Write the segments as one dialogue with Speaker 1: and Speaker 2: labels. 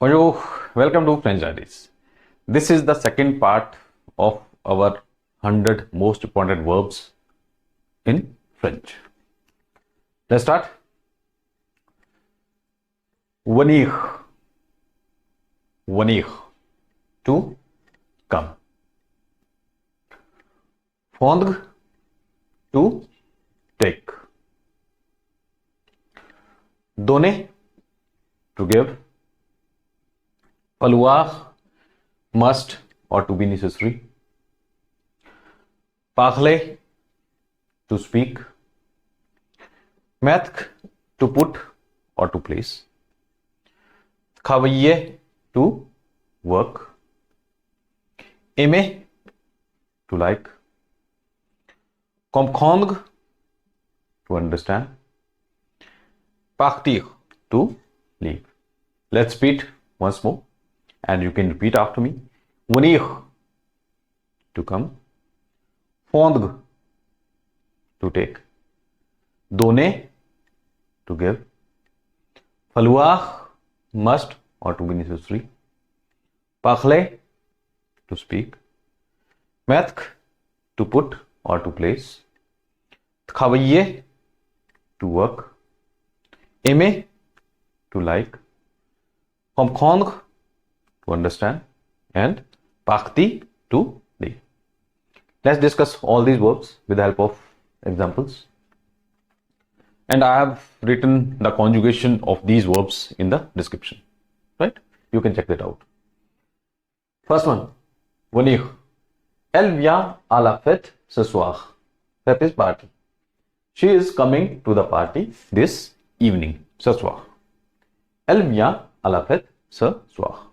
Speaker 1: Bonjour, welcome to French Diaries. This is the second part of our 100 most important verbs in French. Let's start. Venir, venir, to come. Prendre, to take. Donner, to give. Falloir, must or to be necessary. Parler, to speak. Mettre, to put or to place. Travailler, to work. Aimer, to like. Comprendre, to understand. Partir, to leave. Let's repeat once more. And you can repeat after me. Venir, to come. Prendre, to take. Donner, to give. Falloir, must or to be necessary. Parler, to speak. Mettre, to put or to place. Travailler, to work. Aimer, to like. Comprendre, to understand, and partir, to leave. Let's discuss all these verbs with the help of examples. And I have written the conjugation of these verbs in the description. Right? You can check that out. First one, venir. Elle vient à la fête ce soir. Fête is party. She is coming to the party this evening. Ce soir. Elle vient à la fête ce soir.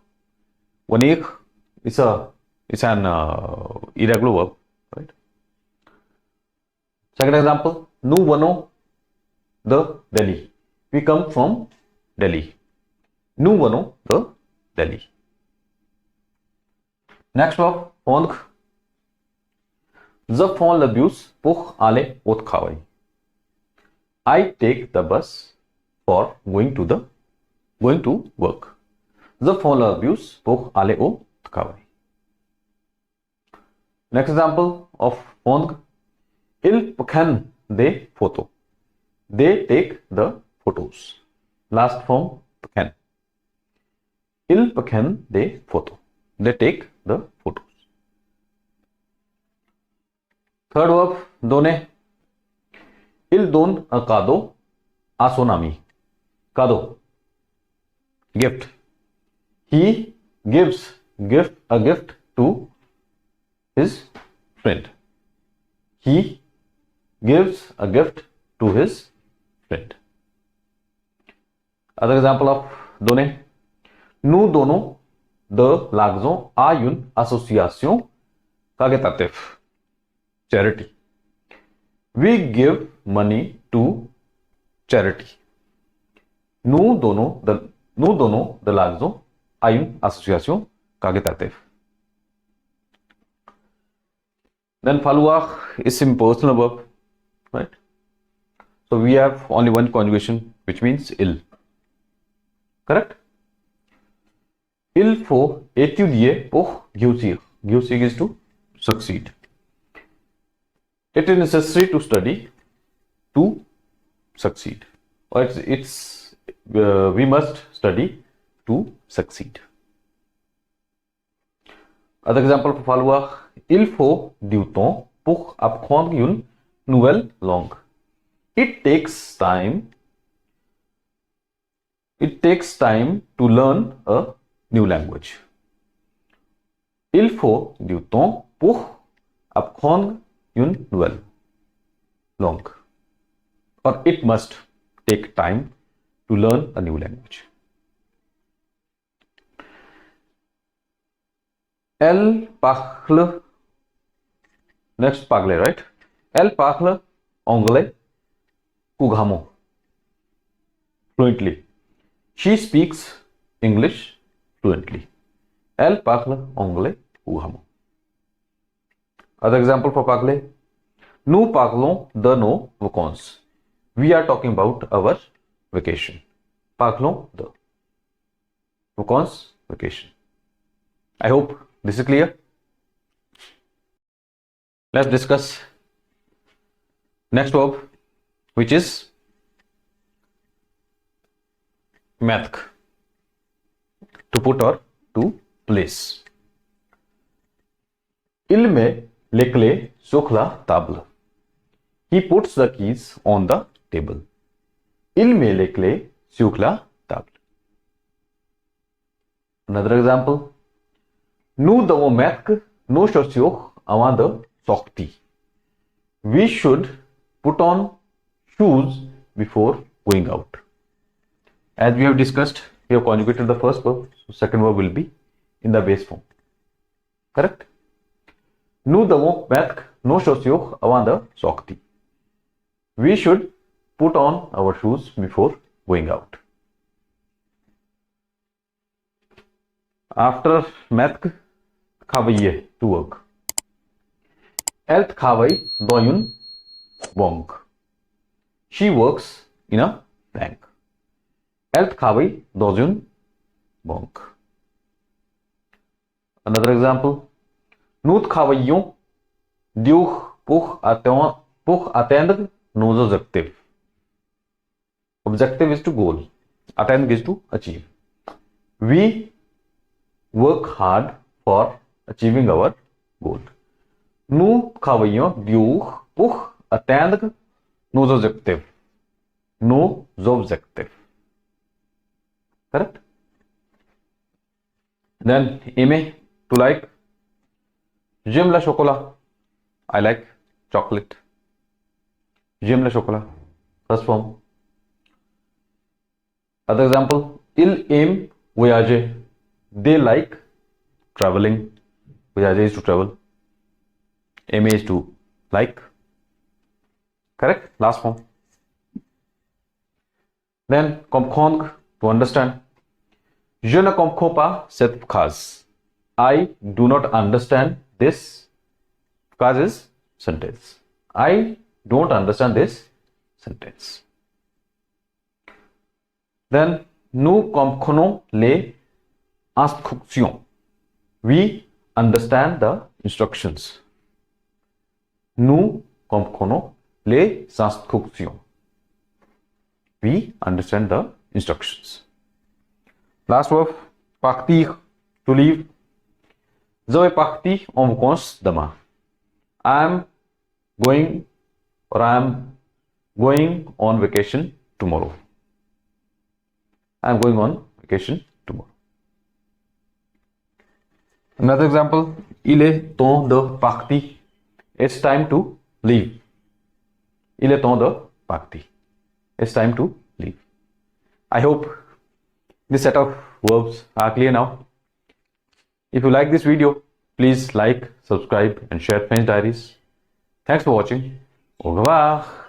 Speaker 1: Venir is an irregular verb, right? Second example, nous venons de Delhi. We come from Delhi. Nous venons de Delhi. Next verb, prendre. Je prends le bus pour aller au travail. I take the bus for going to work. Je prends le bus pour aller au travail. Next example of prendre. Ils prennent des photos. They take the photos. Last form, prennent. Ils prennent des photos. They take the photos. Third verb, donner. Il donne un cadeau à son ami. Cadeau, gift. He gives a gift to his friend. He gives a gift to his friend. Other example of donner. Nous donnons de l'argent à une association caritative, charity. We give money to charity. Nous donnons de l'argent à une association caritative. Then falloir is impersonal verb, right? So we have only one conjugation, which means il. Correct? Il faut étudier pour réussir. Réussir is to succeed. It is necessary to study to succeed. Or we must study to succeed. Other example for falloir. Il faut du temps pour apprendre une nouvelle langue. It takes time to learn a new language. Il faut du temps pour apprendre une nouvelle langue. Or it must take time to learn a new language. Elle parle. Next, parler, right? Elle parle anglais couramment, fluently. She speaks English fluently. Elle parle anglais couramment. Other example for parler. Nous parlons de nos vacances. We are talking about our vacation. Parlons de. vacances, vacation. I hope this is clear. Let's discuss next verb, which is mettre, to put or to place. Il met les clés sur la table. He puts the keys on the table. Il met les clés sur la table. Another example. Nous devons mettre nos chaussures avant de sortir. We should put on shoes before going out. As we have discussed, we have conjugated the first verb, so second verb will be in the base form. Correct? Nous devons mettre nos chaussures avant de sortir. We should put on our shoes before going out. After mettre, travailler, to work. Elle travaille dans une banque. She works in a bank. Elle travaille dans une banque. Another example. Nous travaillons dur pour atteindre nos objectifs. Objective is to goal. Atteindre is to achieve. We work hard for achieving our goal. Nous travaillons dur pour atteindre nos objectifs. Nos objectifs. Correct? Then aimer, to like. J'aime le chocolat. I like chocolate. J'aime le chocolat. First form. Other example. Ils aiment voyager. They like traveling. Voyager is to travel. Aimer is to like. Correct? Last form. Then comprendre, to understand. Je ne comprends pas cette phrase. I do not understand this. Phrase is sentence. I don't understand this sentence. Then nous comprenons les instructions. We understand the instructions. Nous comprenons les instructions. We understand the instructions. Last verb, partir, to leave. Je vais partir en vacances demain. I am going on vacation tomorrow. I am going on vacation tomorrow. Another example, il est temps de partir. It's time to leave. Il est temps de partir. It's time to leave. I hope this set of verbs are clear now. If you like this video, please like, subscribe and share French Diaries. Thanks for watching. Au revoir.